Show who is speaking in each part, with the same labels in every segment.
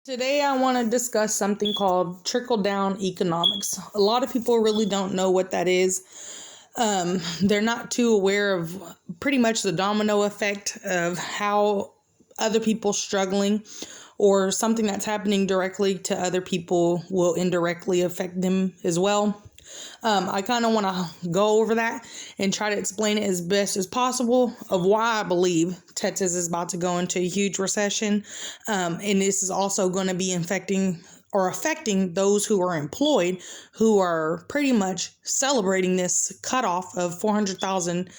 Speaker 1: Today, I want to discuss something called trickle-down economics. A lot of people really don't know what that is. They're not too aware of pretty much the domino effect of how other people struggling or something that's happening directly to other people will indirectly affect them as well. I kind of want to go over that and try to explain it as best as possible of why I believe Texas is about to go into a huge recession. And this is also going to be affecting those who are employed, who are pretty much celebrating this cutoff of 400,000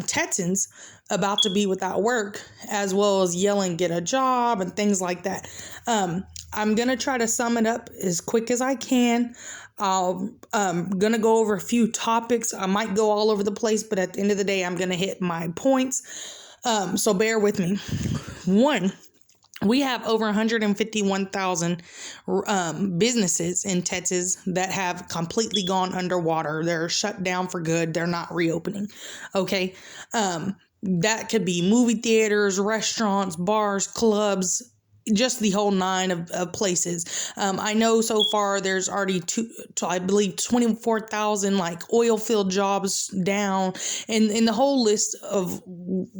Speaker 1: Texans about to be without work, as well as yelling, get a job and things like that. I'm going to try to sum it up as quick as I can. I'm going to go over a few topics. I might go all over the place, but at the end of the day, I'm going to hit my points. So bear with me. One, we have over 151,000 businesses in Texas that have completely gone underwater. They're shut down for good. They're not reopening. Okay. That could be movie theaters, restaurants, bars, clubs, just the whole nine of places. I know so far there's already I believe 24,000 like oil field jobs down, and the whole list of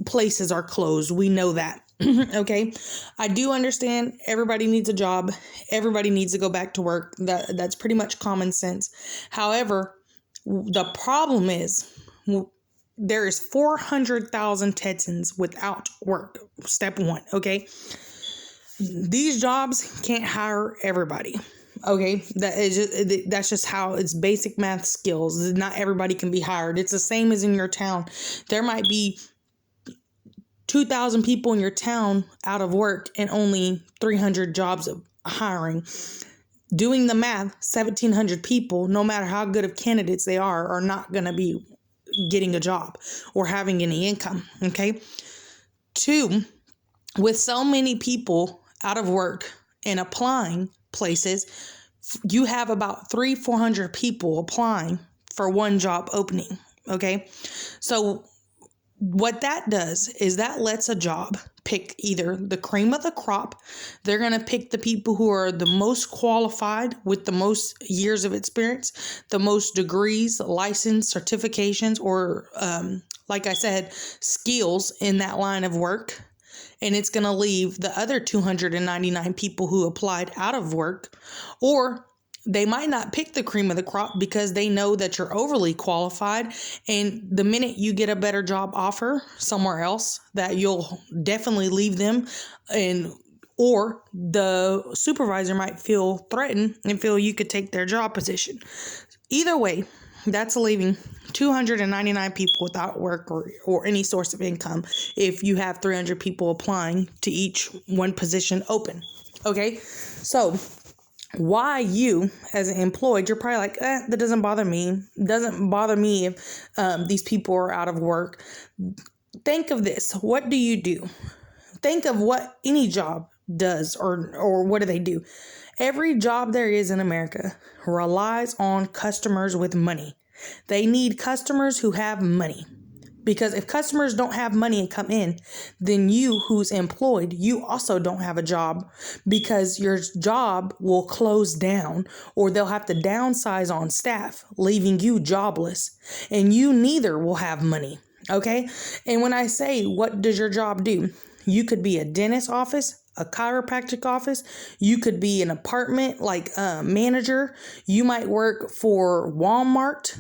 Speaker 1: places are closed. We know that. Okay. I do understand everybody needs a job. Everybody needs to go back to work. That's pretty much common sense. However, the problem is there is 400,000 Texans without work. Step one. Okay. These jobs can't hire everybody. Okay, that's just how it's basic math skills. Not everybody can be hired. It's the same as in your town. There might be 2,000 people in your town out of work and only 300 jobs of hiring. Doing the math, 1,700 people, no matter how good of candidates they are not going to be getting a job or having any income. Okay. Two, with so many people out of work and applying places, you have about 400 people applying for one job opening. Okay. So what that does is that lets a job pick either the cream of the crop. They're going to pick the people who are the most qualified with the most years of experience, the most degrees, license, certifications, or like I said, skills in that line of work. And it's going to leave the other 299 people who applied out of work, or they might not pick the cream of the crop because they know that you're overly qualified. And the minute you get a better job offer somewhere else, that you'll definitely leave them, or the supervisor might feel threatened and feel you could take their job position. Either way, that's leaving 299 people without work or any source of income if you have 300 people applying to each one position open. Okay, so why you as an employed, you're probably like, that doesn't bother me. Doesn't bother me if these people are out of work. Think of this. What do you do? Think of what any job does or what do they do? Every job there is in America relies on customers with money. They need customers who have money. Because if customers don't have money and come in, then you who's employed, you also don't have a job because your job will close down or they'll have to downsize on staff, leaving you jobless. And you neither will have money. Okay? And when I say, what does your job do? You could be a dentist office, a chiropractic office. You could be an apartment like manager. You might work for Walmart,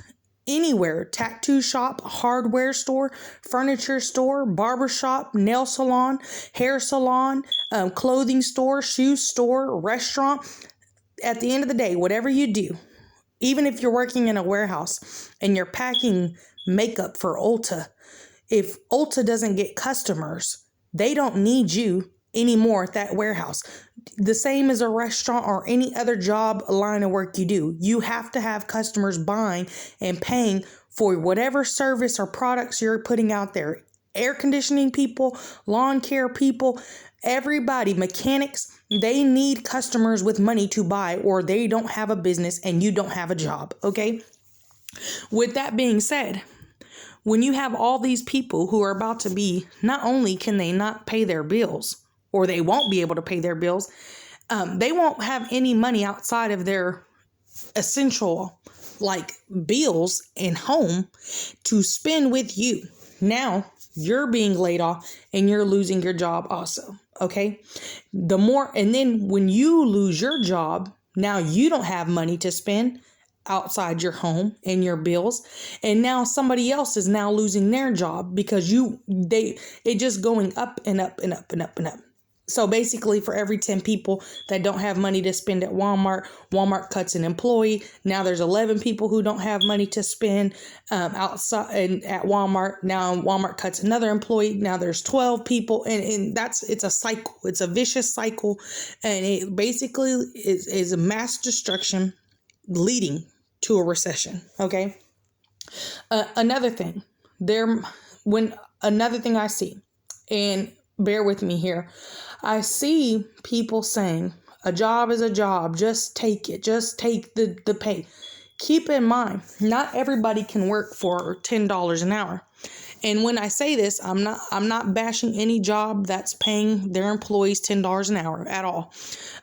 Speaker 1: anywhere, tattoo shop, hardware store, furniture store, barber shop, nail salon, hair salon, clothing store, shoe store, restaurant. At the end of the day, whatever you do, even if you're working in a warehouse and you're packing makeup for Ulta, if Ulta doesn't get customers, they don't need you anymore at that warehouse. The same as a restaurant or any other job line of work you do. You have to have customers buying and paying for whatever service or products you're putting out there. Air conditioning people, lawn care people, everybody, mechanics, they need customers with money to buy or they don't have a business and you don't have a job. Okay? With that being said, when you have all these people who are about to be, not only can they not pay their bills, or they won't be able to pay their bills, they won't have any money outside of their essential like bills and home to spend with you. Now you're being laid off and you're losing your job also. Okay. And then when you lose your job, now you don't have money to spend outside your home and your bills. And now somebody else is now losing their job because it just going up and up and up and up and up. So basically, for every 10 people that don't have money to spend at Walmart, Walmart cuts an employee. Now there's 11 people who don't have money to spend outside and at Walmart. Now Walmart cuts another employee. Now there's 12 people, and it's a cycle. It's a vicious cycle, and it basically is a mass destruction leading to a recession. Okay. Another thing I see, and bear with me here. I see people saying a job is a job. Just take it. Just take the pay. Keep in mind, not everybody can work for $10 an hour. And when I say this, I'm not bashing any job that's paying their employees $10 an hour at all.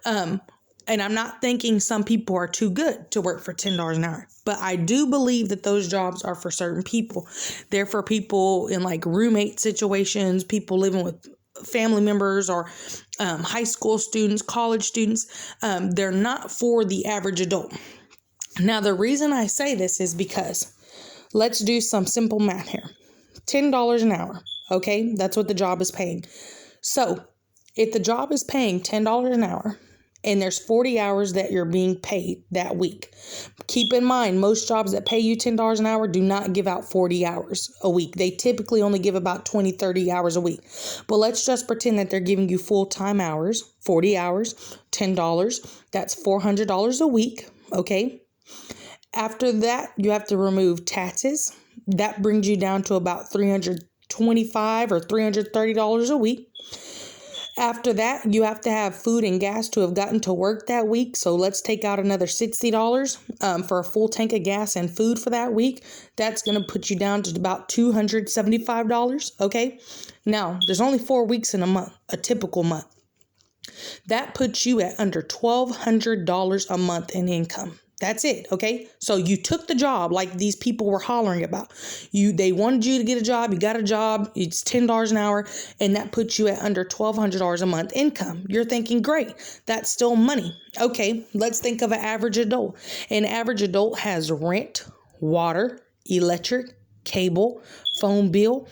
Speaker 1: And I'm not thinking some people are too good to work for $10 an hour. But I do believe that those jobs are for certain people. They're for people in like roommate situations, people living with family members, or high school students, college students. They're not for the average adult. Now, the reason I say this is because let's do some simple math here. $10 an hour. Okay. That's what the job is paying. So if the job is paying $10 an hour, and there's 40 hours that you're being paid that week. Keep in mind, most jobs that pay you $10 an hour do not give out 40 hours a week. They typically only give about 20, 30 hours a week. But let's just pretend that they're giving you full-time hours, 40 hours, $10. That's $400 a week, okay? After that, you have to remove taxes. That brings you down to about $325 or $330 a week. After that, you have to have food and gas to have gotten to work that week. So let's take out another $60 for a full tank of gas and food for that week. That's going to put you down to about $275. Okay. Now, there's only 4 weeks in a month, a typical month. That puts you at under $1,200 a month in income. That's it. Okay. So you took the job like these people were hollering about. They wanted you to get a job. You got a job. It's $10 an hour. And that puts you at under $1,200 a month income. You're thinking, great, that's still money. Okay. Let's think of an average adult. An average adult has rent, water, electric, cable, phone bill,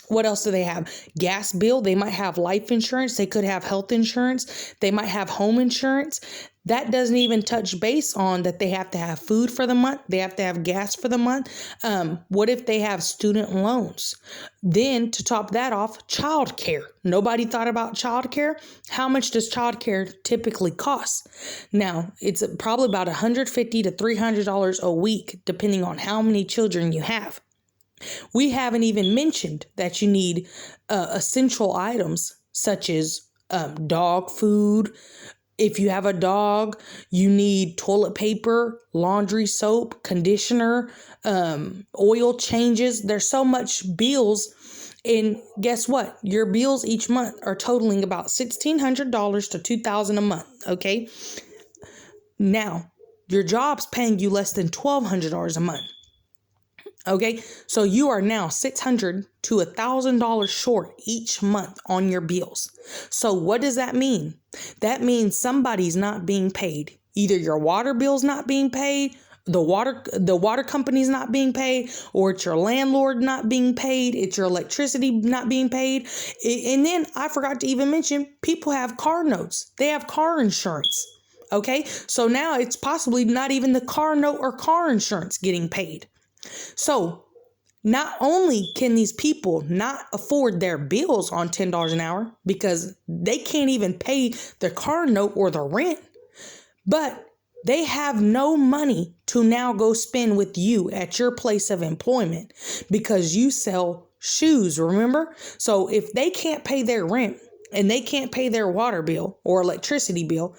Speaker 1: what else do they have? Gas bill. They might have life insurance. They could have health insurance. They might have home insurance. That doesn't even touch base on that they have to have food for the month. They have to have gas for the month. What if they have student loans? Then to top that off, childcare. Nobody thought about childcare. How much does childcare typically cost? Now, it's probably about $150 to $300 a week, depending on how many children you have. We haven't even mentioned that you need essential items such as dog food. If you have a dog, you need toilet paper, laundry soap, conditioner, oil changes. There's so much bills. And guess what? Your bills each month are totaling about $1,600 to $2,000 a month. Okay. Now, your job's paying you less than $1,200 a month. Okay, so you are now $600 to $1,000 short each month on your bills. So what does that mean? That means somebody's not being paid. Either your water bill's not being paid, the water company's not being paid, or it's your landlord not being paid, it's your electricity not being paid. And then I forgot to even mention, people have car notes. They have car insurance. Okay, so now it's possibly not even the car note or car insurance getting paid. So not only can these people not afford their bills on $10 an hour because they can't even pay their car note or the rent, but they have no money to now go spend with you at your place of employment because you sell shoes, remember? So if they can't pay their rent and they can't pay their water bill or electricity bill,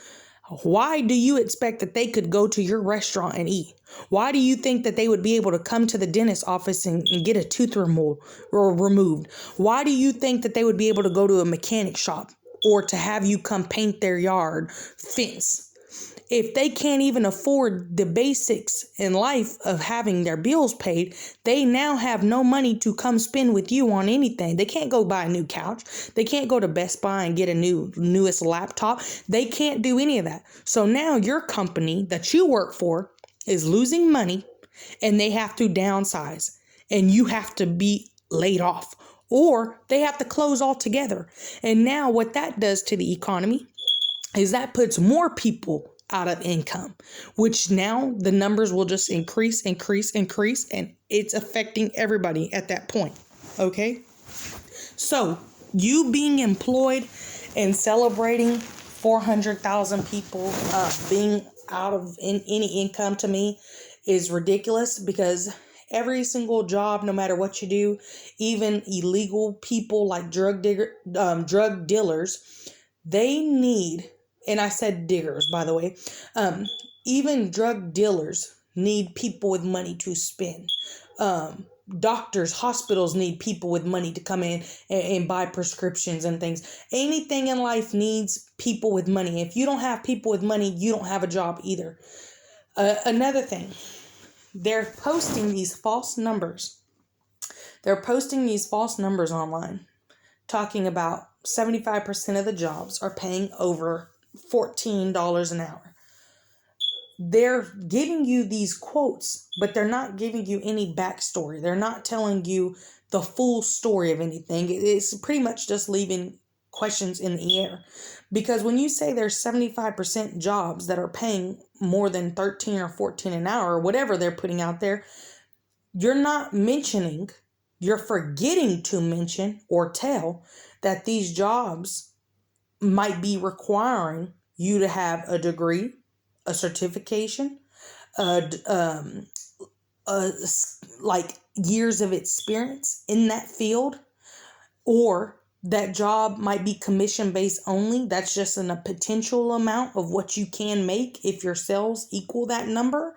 Speaker 1: why do you expect that they could go to your restaurant and eat? Why do you think that they would be able to come to the dentist's office and get a tooth removed? Why do you think that they would be able to go to a mechanic shop or to have you come paint their yard, fence. If they can't even afford the basics in life of having their bills paid, they now have no money to come spend with you on anything. They can't go buy a new couch. They can't go to Best Buy and get a newest laptop. They can't do any of that. So now your company that you work for is losing money and they have to downsize and you have to be laid off or they have to close altogether. And now what that does to the economy is that puts more people out of income, which now the numbers will just increase, and it's affecting everybody at that point. Okay. So you being employed and celebrating 400,000 people being out of any income to me is ridiculous, because every single job, no matter what you do, even illegal people like drug dealers, they need, and I said diggers, by the way, even drug dealers need people with money to spend. Doctors, hospitals need people with money to come in and buy prescriptions and things. Anything in life needs people with money. If you don't have people with money, you don't have a job either. Another thing, they're posting these false numbers. They're posting these false numbers online, talking about 75% of the jobs are paying over $14 an hour. They're giving you these quotes, but they're not giving you any backstory. They're not telling you the full story of anything. It's pretty much just leaving questions in the air. Because when you say there's 75% jobs that are paying more than 13 or 14 an hour, or whatever they're putting out there, you're forgetting to mention or tell that these jobs might be requiring you to have a degree, a certification, like years of experience in that field, or that job might be commission based only. That's just a potential amount of what you can make if your sales equal that number.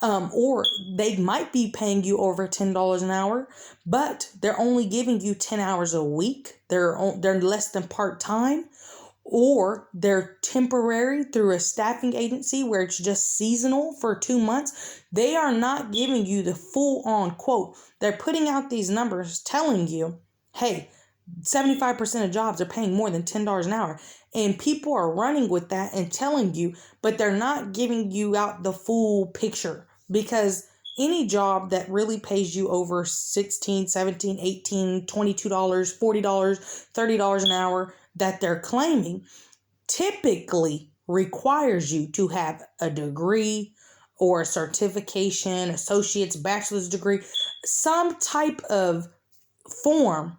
Speaker 1: Or they might be paying you over $10 an hour, but they're only giving you 10 hours a week. They're less than part-time, or they're temporary through a staffing agency where it's just seasonal for 2 months. They are not giving you the full on quote. They're putting out these numbers telling you, hey, 75% of jobs are paying more than $10 an hour. And people are running with that and telling you, but they're not giving you out the full picture, because any job that really pays you over $16, $17, $18, $22, $40, $30 an hour that they're claiming typically requires you to have a degree or a certification, associate's, bachelor's degree, some type of form,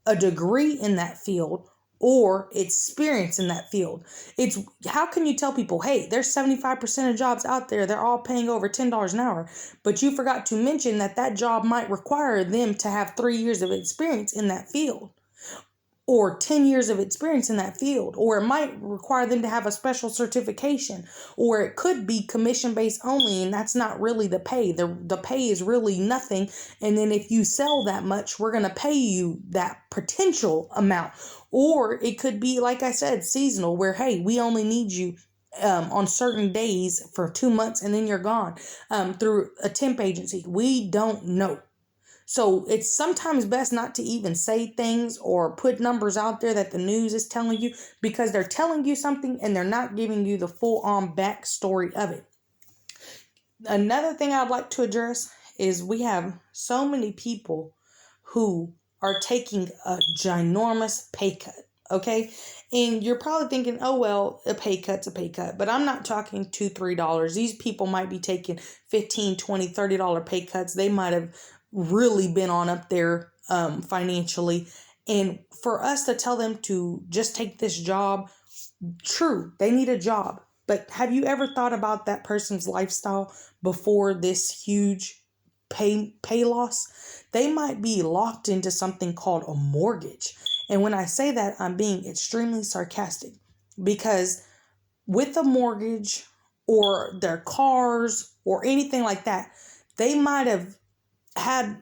Speaker 1: a degree in that field or experience in that field. It's how can you tell people, hey, there's 75% of jobs out there, they're all paying over $10 an hour, but you forgot to mention that job might require them to have 3 years of experience in that field, or 10 years of experience in that field, or it might require them to have a special certification, or it could be commission based only, and that's not really the pay. The pay is really nothing. And then if you sell that much, we're going to pay you that potential amount. Or it could be, like I said, seasonal, where, hey, we only need you on certain days for 2 months and then you're gone, through a temp agency. We don't know. So it's sometimes best not to even say things or put numbers out there that the news is telling you, because they're telling you something and they're not giving you the full on backstory of it. Another thing I'd like to address is we have so many people who are taking a ginormous pay cut. Okay. And you're probably thinking, oh, well, a pay cut's a pay cut, but I'm not talking $2, $3. These people might be taking $15, $20, $30 pay cuts. They might have really been on up there financially. And for us to tell them to just take this job, true, they need a job. But have you ever thought about that person's lifestyle before this huge pay loss? They might be locked into something called a mortgage. And when I say that, I'm being extremely sarcastic, because with a mortgage or their cars or anything like that, they might have had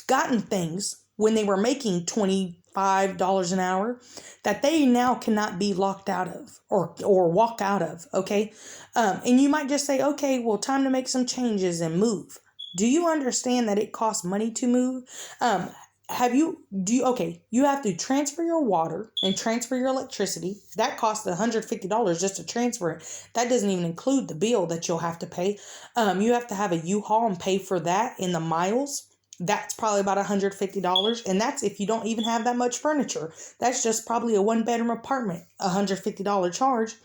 Speaker 1: gotten things when they were making 20, $5 an hour that they now cannot be locked out of or walk out of. Okay. And you might just say, okay, well, time to make some changes and move. Do you understand that it costs money to move? You have to transfer your water and transfer your electricity. That costs $150 just to transfer it. That doesn't even include the bill that you'll have to pay. You have to have a U-Haul and pay for that in the miles. That's probably about $150. And that's if you don't even have that much furniture. That's just probably a 1-bedroom apartment, $150 charge.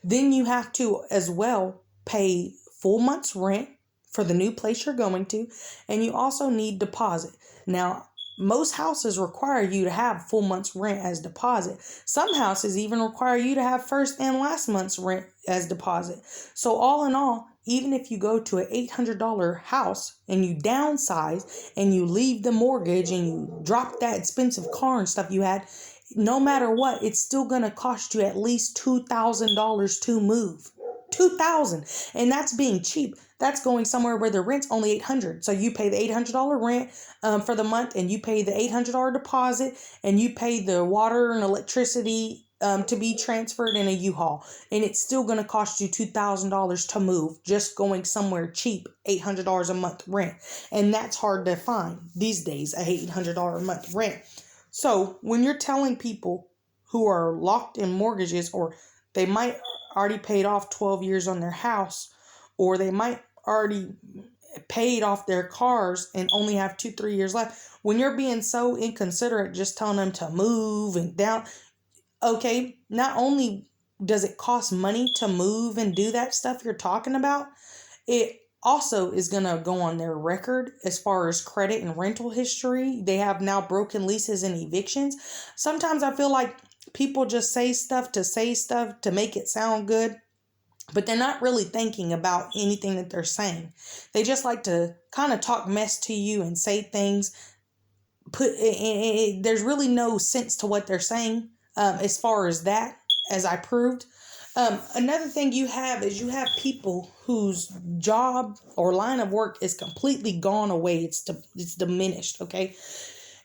Speaker 1: Then you have to as well pay full month's rent for the new place you're going to. And you also need deposit. Now, most houses require you to have full month's rent as deposit. Some houses even require you to have first and last month's rent as deposit. So all in all, even if you go to an $800 house and you downsize and you leave the mortgage and you drop that expensive car and stuff you had, no matter what, it's still going to cost you at least $2,000 to move. $2,000. And that's being cheap. That's going somewhere where the rent's only $800. So you pay the $800 rent for the month, and you pay the $800 deposit, and you pay the water and electricity to be transferred in a U-Haul. And it's still going to cost you $2,000 to move, just going somewhere cheap, $800 a month rent. And that's hard to find these days, a $800 a month rent. So when you're telling people who are locked in mortgages, or they might already paid off 12 years on their house, or they might already paid off their cars and only have 2-3 years left, when you're being so inconsiderate, just telling them to move and down, okay, not only does it cost money to move and do that stuff you're talking about, it also is going to go on their record as far as credit and rental history. They have now broken leases and evictions. Sometimes I feel like people just say stuff to make it sound good, but they're not really thinking about anything that they're saying. They just like to kind of talk mess to you and say things. There's really no sense to what they're saying as far as that, as I proved. Another thing you have people whose job or line of work is completely gone away. It's diminished, okay?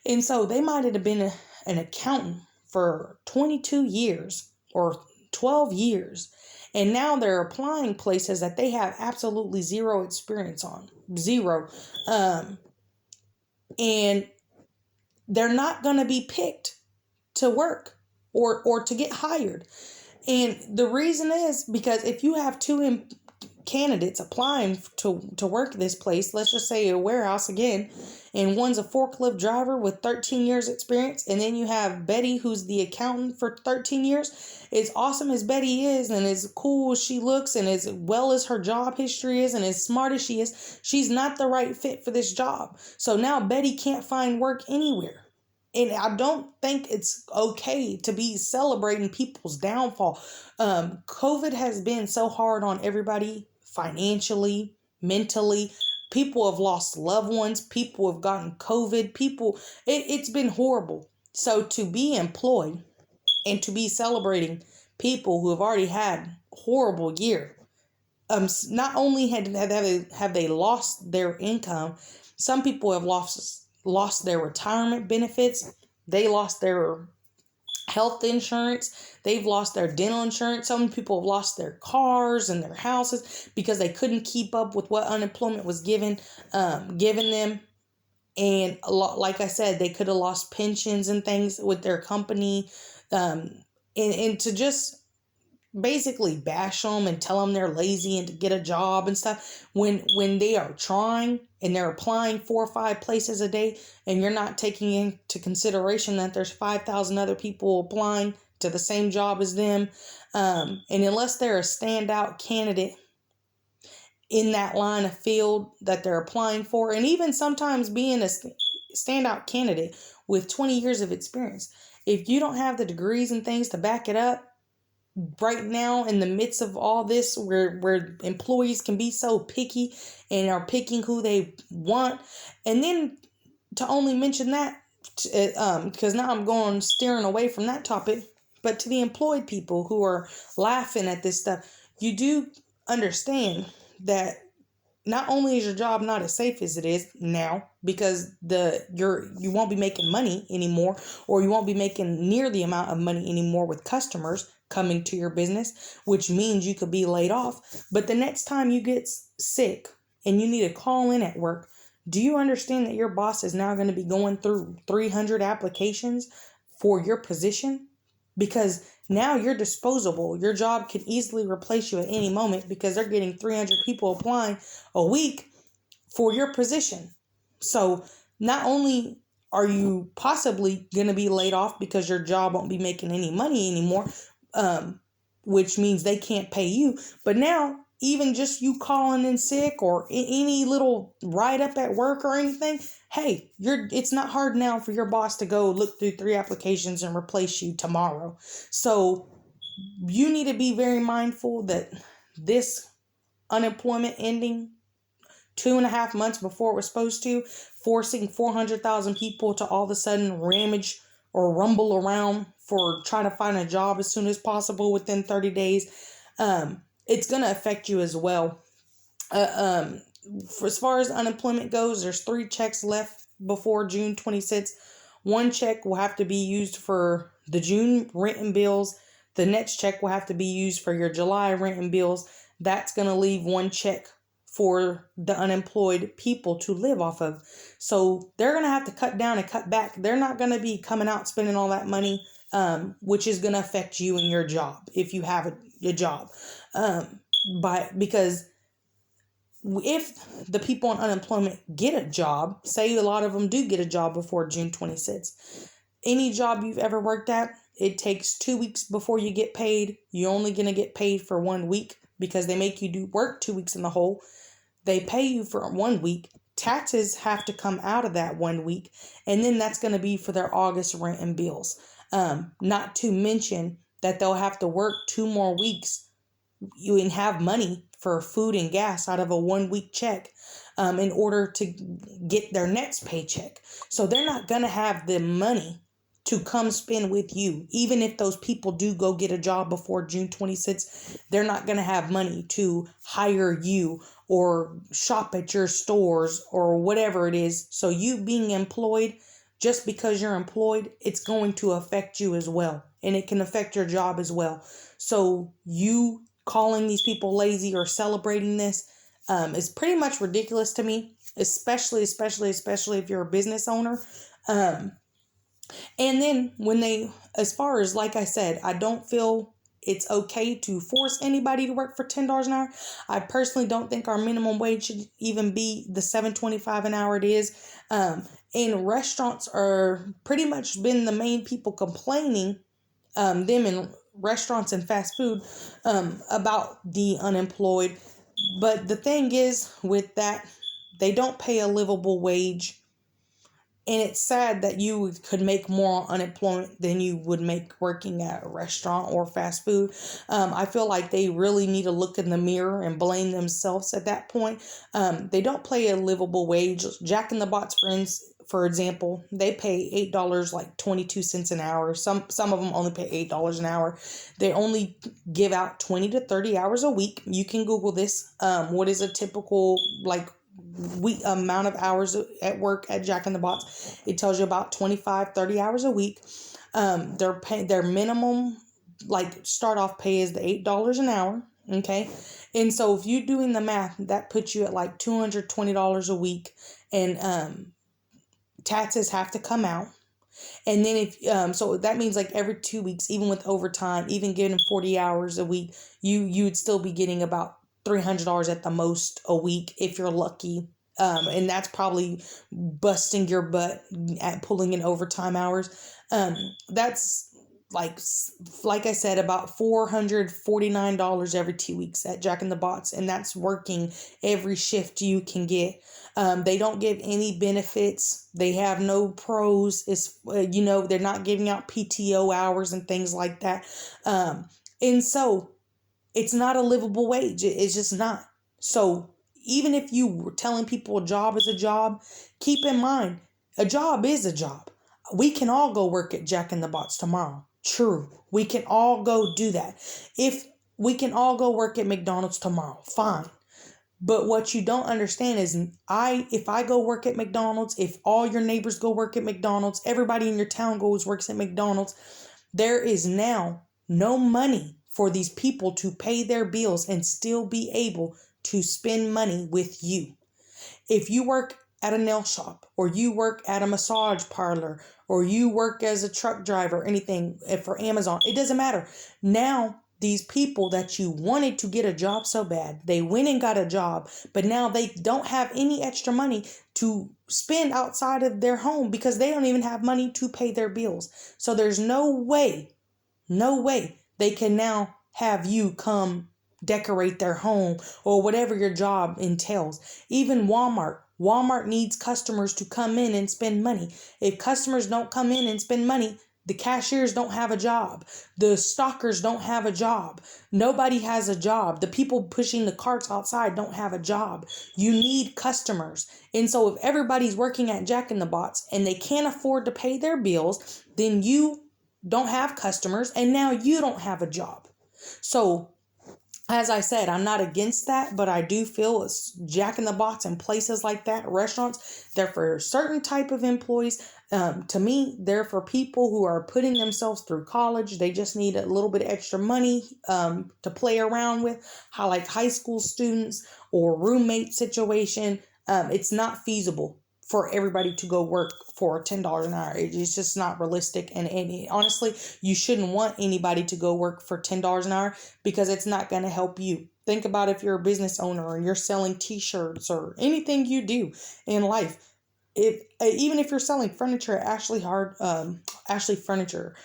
Speaker 1: And so they might have been an accountant for 22 years or 12 years. And now they're applying places that they have absolutely zero experience on. Zero. And they're not going to be picked to work or to get hired. And the reason is because if you have two candidates applying to work this place, let's just say a warehouse again, and one's a forklift driver with 13 years experience, and then you have Betty, who's the accountant for 13 years. As awesome as Betty is, and as cool as she looks, and as well as her job history is, and as smart as she is, she's not the right fit for this job. So now Betty can't find work anywhere. And I don't think it's okay to be celebrating people's downfall. COVID has been so hard on everybody financially, mentally. People have lost loved ones. People have gotten COVID. It's been horrible. So to be employed and to be celebrating people who have already had horrible year, not only have they lost their income, some people have lost their retirement benefits. They lost their health insurance. They've lost their dental insurance. Some people have lost their cars and their houses because they couldn't keep up with what unemployment was given them. And like I said, they could have lost pensions and things with their company. And to just basically bash them and tell them they're lazy and to get a job and stuff when they are trying and they're applying 4 or 5 places a day, and you're not taking into consideration that there's 5,000 other people applying to the same job as them. And unless they're a standout candidate in that line of field that they're applying for, and even sometimes being a standout candidate with 20 years of experience, if you don't have the degrees and things to back it up, right now in the midst of all this where employees can be so picky and are picking who they want, and then to only mention that because now I'm steering away from that topic, but to the employed people who are laughing at this stuff, you do understand that not only is your job not as safe as it is now, because you won't be making money anymore, or you won't be making near the amount of money anymore with customers coming to your business, which means you could be laid off. But the next time you get sick and you need to call in at work, do you understand that your boss is now going to be going through 300 applications for your position? Because now you're disposable. Your job can easily replace you at any moment because they're getting 300 people applying a week for your position. So not only are you possibly going to be laid off because your job won't be making any money anymore, which means they can't pay you, but now even just you calling in sick or any little write-up at work or anything, hey, it's not hard now for your boss to go look through 3 applications and replace you tomorrow. So you need to be very mindful that this unemployment ending 2.5 months before it was supposed to, forcing 400,000 people to all of a sudden ramage or rumble around for trying to find a job as soon as possible within 30 days. It's going to affect you as well. For as far as unemployment goes, there's 3 checks left before June 26th. 1 check will have to be used for the June rent and bills. The next check will have to be used for your July rent and bills. That's going to leave 1 check for the unemployed people to live off of. So they're going to have to cut down and cut back. They're not going to be coming out spending all that money, which is going to affect you and your job if you have a job. Because if the people on unemployment get a job, say a lot of them do get a job before June 26th, any job you've ever worked at, it takes 2 weeks before you get paid. You're only going to get paid for 1 week because they make you do work 2 weeks in the hole. They pay you for 1 week. Taxes have to come out of that 1 week. And then that's going to be for their August rent and bills. Not to mention that they'll have to work 2 more weeks. You can have money for food and gas out of a 1 week check in order to get their next paycheck. So they're not going to have the money to come spend with you. Even if those people do go get a job before June 26th, they're not going to have money to hire you or shop at your stores or whatever it is. So you being employed, just because you're employed, it's going to affect you as well. And it can affect your job as well. So you calling these people lazy or celebrating this is pretty much ridiculous to me, especially if you're a business owner. And then as far as, like I said, I don't feel it's okay to force anybody to work for $10 an hour. I personally don't think our minimum wage should even be the $7.25 an hour it is. And restaurants are pretty much been the main people complaining, them in restaurants and fast food, about the unemployed. But the thing is with that, they don't pay a livable wage. And it's sad that you could make more on unemployment than you would make working at a restaurant or fast food. I feel like they really need to look in the mirror and blame themselves at that point. They don't pay a livable wage. Jack in the Box, for example, they pay $8, like 22 cents an hour. Some of them only pay $8 an hour. They only give out 20 to 30 hours a week. You can Google this. What is a typical, amount of hours at work at Jack in the Box? It tells you about 25-30 hours a week. Their minimum start off pay is the $8 an hour. Okay. And so if you're doing the math, that puts you at like $220 a week, and taxes have to come out. And then so that means like every 2 weeks, even with overtime, even getting 40 hours a week, you would still be getting about $300 at the most a week if you're lucky. And that's probably busting your butt at pulling in overtime hours. That's like I said, about $449 every 2 weeks at Jack in the Box. And that's working every shift you can get. They don't give any benefits. They have no pros. They're not giving out PTO hours and things like that. And so it's not a livable wage. It's just not. So even if you were telling people a job is a job, keep in mind, a job is a job. We can all go work at Jack in the Box tomorrow. True. We can all go do that. If we can all go work at McDonald's tomorrow, fine. But what you don't understand is if I go work at McDonald's, if all your neighbors go work at McDonald's, everybody in your town works at McDonald's, there is now no money for these people to pay their bills and still be able to spend money with you. If you work at a nail shop, or you work at a massage parlor, or you work as a truck driver, anything for Amazon, it doesn't matter. Now, these people that you wanted to get a job so bad, they went and got a job, but now they don't have any extra money to spend outside of their home because they don't even have money to pay their bills. So there's no way they can now have you come decorate their home or whatever your job entails. Even Walmart needs customers to come in and spend money. If customers don't come in and spend money, the cashiers don't have a job. The stockers don't have a job. Nobody has a job. The people pushing the carts outside don't have a job. You need customers. And so if everybody's working at Jack in the Box and they can't afford to pay their bills, then you don't have customers and now you don't have a job. So as I said, I'm not against that, but I do feel it's Jack in the Box and places like that, restaurants, they're for certain type of employees. To me, they're for people who are putting themselves through college. They just need a little bit extra money to play around with, like high school students or roommate situation. It's not feasible for everybody to go work for $10 an hour. It's just not realistic. And honestly, you shouldn't want anybody to go work for $10 an hour because it's not going to help you. Think about if you're a business owner and you're selling t-shirts or anything you do in life. Even if you're selling furniture at Ashley Furniture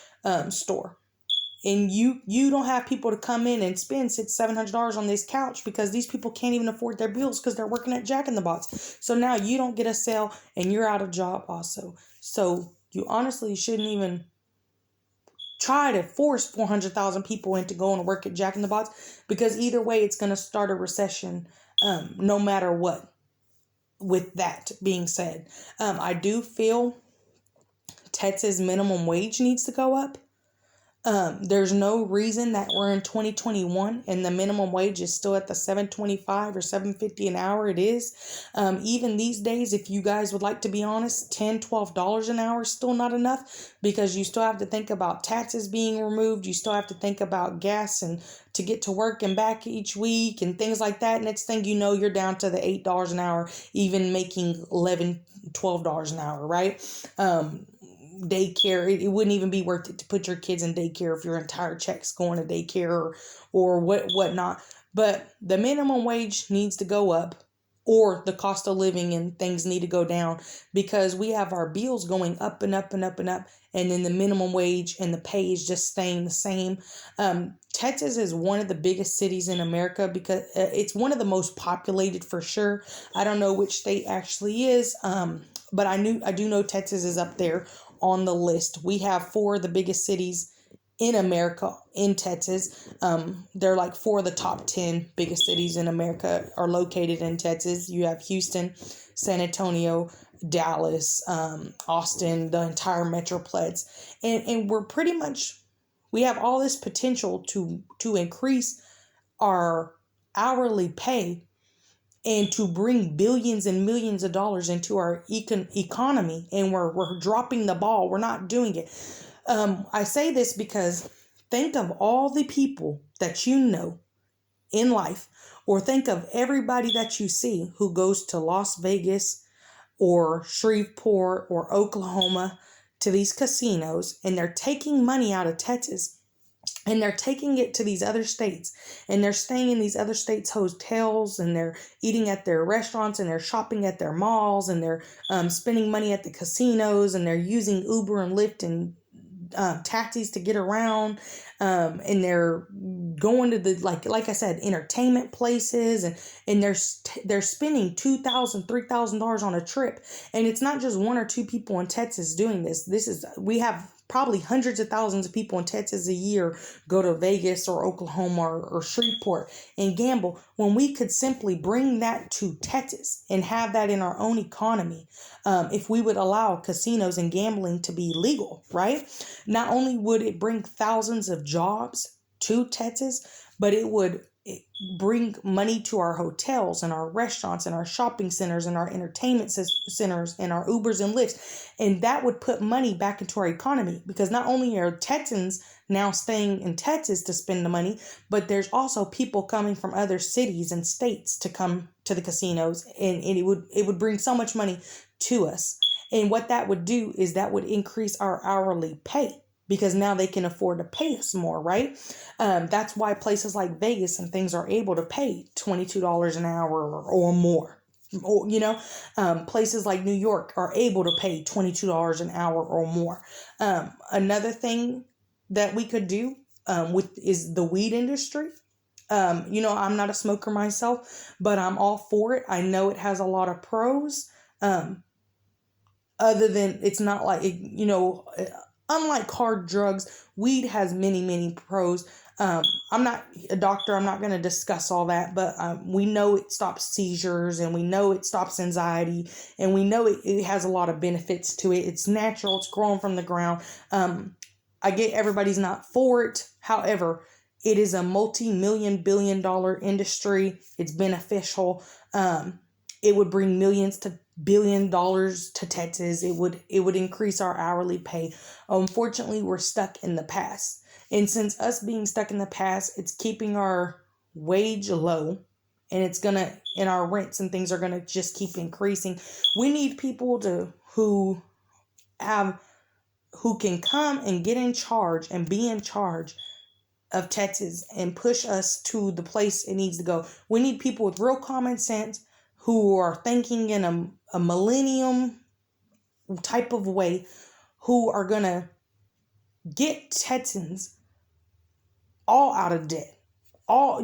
Speaker 1: store, and you don't have people to come in and spend $600-$700 on this couch because these people can't even afford their bills because they're working at Jack in the Box. So now you don't get a sale and you're out of job also. So you honestly shouldn't even try to force 400,000 people into going to work at Jack in the Box, because either way it's going to start a recession no matter what. With that being said, I do feel Texas minimum wage needs to go up. There's no reason that we're in 2021 and the minimum wage is still at the $7.25 or $7.50 an hour. It is. Even these days, if you guys would like to be honest, $10-$12 an hour is still not enough, because you still have to think about taxes being removed. You still have to think about gas and to get to work and back each week and things like that. Next thing you know, you're down to the $8 an hour, even making $11-$12 an hour, right? Daycare, it wouldn't even be worth it to put your kids in daycare if your entire check's going to daycare or whatnot. But the minimum wage needs to go up, or the cost of living and things need to go down, because we have our bills going up and up and up and up, and then the minimum wage and the pay is just staying the same. Texas is one of the biggest cities in America because it's one of the most populated for sure. I don't know which state actually is, but I do know Texas is up there on the list. We have 4 of the biggest cities in America in Texas. They're like 4 of the top 10 biggest cities in America are located in Texas. You have Houston, San Antonio, Dallas, Austin, the entire Metroplex. And we have all this potential to increase our hourly pay and to bring billions and millions of dollars into our economy, and we're dropping the ball. We're not doing it. I say this because think of all the people that you know in life, or think of everybody that you see who goes to Las Vegas or Shreveport or Oklahoma to these casinos, and they're taking money out of Texas and they're taking it to these other states, and they're staying in these other states' hotels, and they're eating at their restaurants, and they're shopping at their malls, and they're spending money at the casinos, and they're using Uber and Lyft and taxis to get around, and they're going to the like I said, entertainment places, and they're spending $2,000-$3,000 on a trip. And it's not just 1 or 2 people in Texas doing this. We have probably hundreds of thousands of people in Texas a year go to Vegas or Oklahoma or Shreveport and gamble, when we could simply bring that to Texas and have that in our own economy. If we would allow casinos and gambling to be legal, right? Not only would it bring thousands of jobs to Texas, but it would bring money to our hotels and our restaurants and our shopping centers and our entertainment centers and our Ubers and Lyfts. And that would put money back into our economy, because not only are Texans now staying in Texas to spend the money, but there's also people coming from other cities and states to come to the casinos, and it would bring so much money to us. And what that would do is that would increase our hourly pay, because now they can afford to pay us more, right? That's why places like Vegas and things are able to pay $22 an hour or more. Or, places like New York are able to pay $22 an hour or more. Another thing that we could do is the weed industry. I'm not a smoker myself, but I'm all for it. I know it has a lot of pros. Other than it's not like, unlike hard drugs, weed has many, many pros. I'm not a doctor. I'm not going to discuss all that, but we know it stops seizures, and we know it stops anxiety, and we know it has a lot of benefits to it. It's natural. It's growing from the ground. I get everybody's not for it. However, it is a multi-million billion-dollar industry. It's beneficial. It would bring millions to $1 billion to Texas. It would increase our hourly pay. Unfortunately, we're stuck in the past. And since us being stuck in the past, it's keeping our wage low, and our rents and things are gonna just keep increasing. We need people who can come and get in charge and be in charge of Texas and push us to the place it needs to go. We need people with real common sense who are thinking in a millennium type of way, who are going to get Texans all out of debt. Because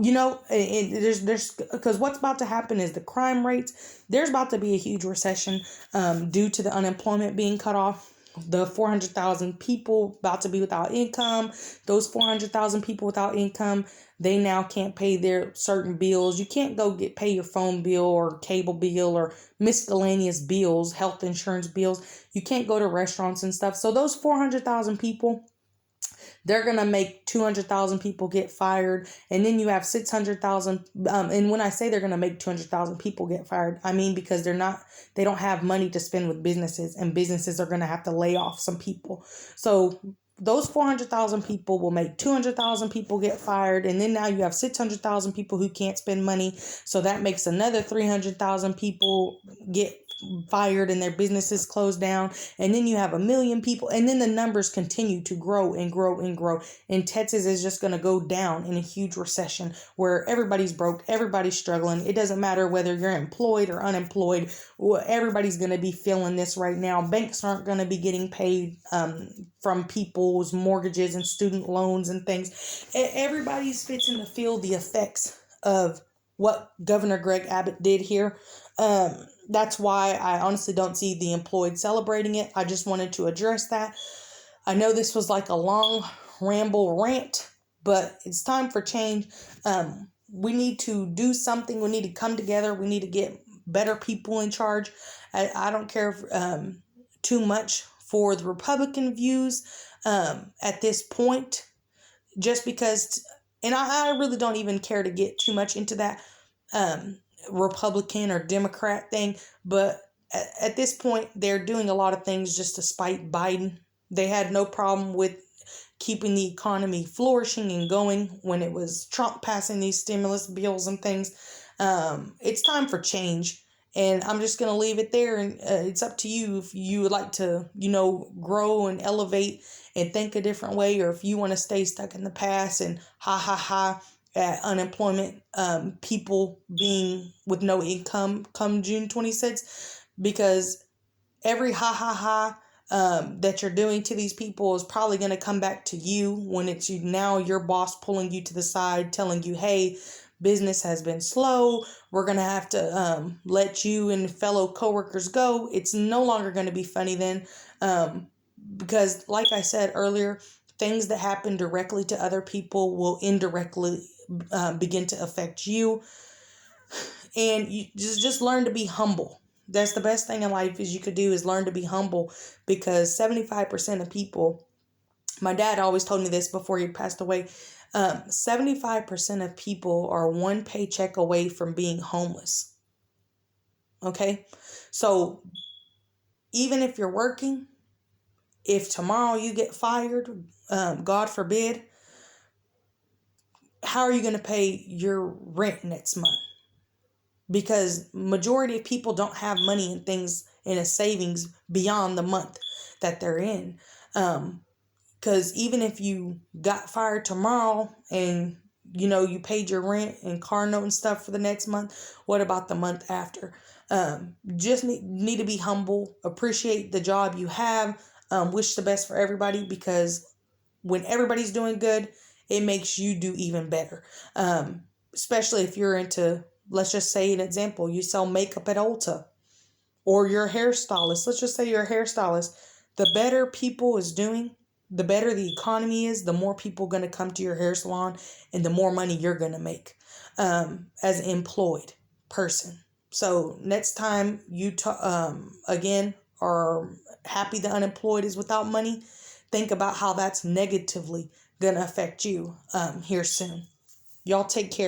Speaker 1: what's about to happen is the crime rates, there's about to be a huge recession due to the unemployment being cut off. The 400,000 people about to be without income. Those 400,000 people without income, they now can't pay their certain bills. You can't go pay your phone bill or cable bill or miscellaneous bills, health insurance bills. You can't go to restaurants and stuff. So those 400,000 people, they're going to make 200,000 people get fired. And then you have 600,000. And when I say they're going to make 200,000 people get fired, I mean because they don't have money to spend with businesses, and businesses are going to have to lay off some people. So those 400,000 people will make 200,000 people get fired. And then now you have 600,000 people who can't spend money. So that makes another 300,000 people get fired and their businesses closed down. And then you have 1 million people, and then the numbers continue to grow and grow and grow. And Texas is just going to go down in a huge recession where everybody's broke, everybody's struggling. It doesn't matter whether you're employed or unemployed. Everybody's going to be feeling this right now. Banks aren't going to be getting paid from people's mortgages and student loans and things. Everybody's fixing to feel the effects of what Governor Greg Abbott did here. That's why I honestly don't see the employed celebrating it. I just wanted to address that. I know this was like a long ramble rant, but it's time for change. We need to do something. We need to come together. We need to get better people in charge. I don't care too much for the Republican views at this point, just because, and I really don't even care to get too much into that Republican or Democrat thing, but at this point they're doing a lot of things just to spite Biden. They had no problem with keeping the economy flourishing and going when it was Trump passing these stimulus bills and things. It's time for change, and I'm just going to leave it there, and it's up to you if you would like to, grow and elevate and think a different way, or if you want to stay stuck in the past and at unemployment, people being with no income come June 26th, because every that you're doing to these people is probably going to come back to you when it's your boss pulling you to the side, telling you, hey, business has been slow. We're going to have to let you and fellow coworkers go. It's no longer going to be funny then, because like I said earlier, things that happen directly to other people will indirectly begin to affect you. And you just learn to be humble. That's the best thing in life is you could do is learn to be humble, because 75% of people, my dad always told me this before he passed away, 75% of people are one paycheck away from being homeless. Okay? So even if you're working, if tomorrow you get fired, God forbid, how are you going to pay your rent next month? Because majority of people don't have money and things in a savings beyond the month that they're in. Because even if you got fired tomorrow and you paid your rent and car note and stuff for the next month, what about the month after? Just need to be humble, appreciate the job you have, wish the best for everybody, because when everybody's doing good, it makes you do even better. Especially if you're into, let's just say an example, you sell makeup at Ulta, or you're a hairstylist. Let's just say you're a hairstylist. The better people is doing, the better the economy is, the more people going to come to your hair salon, and the more money you're going to make as an employed person. So next time you again are happy the unemployed is without money, think about how that's negatively going to affect you here soon. Y'all take care.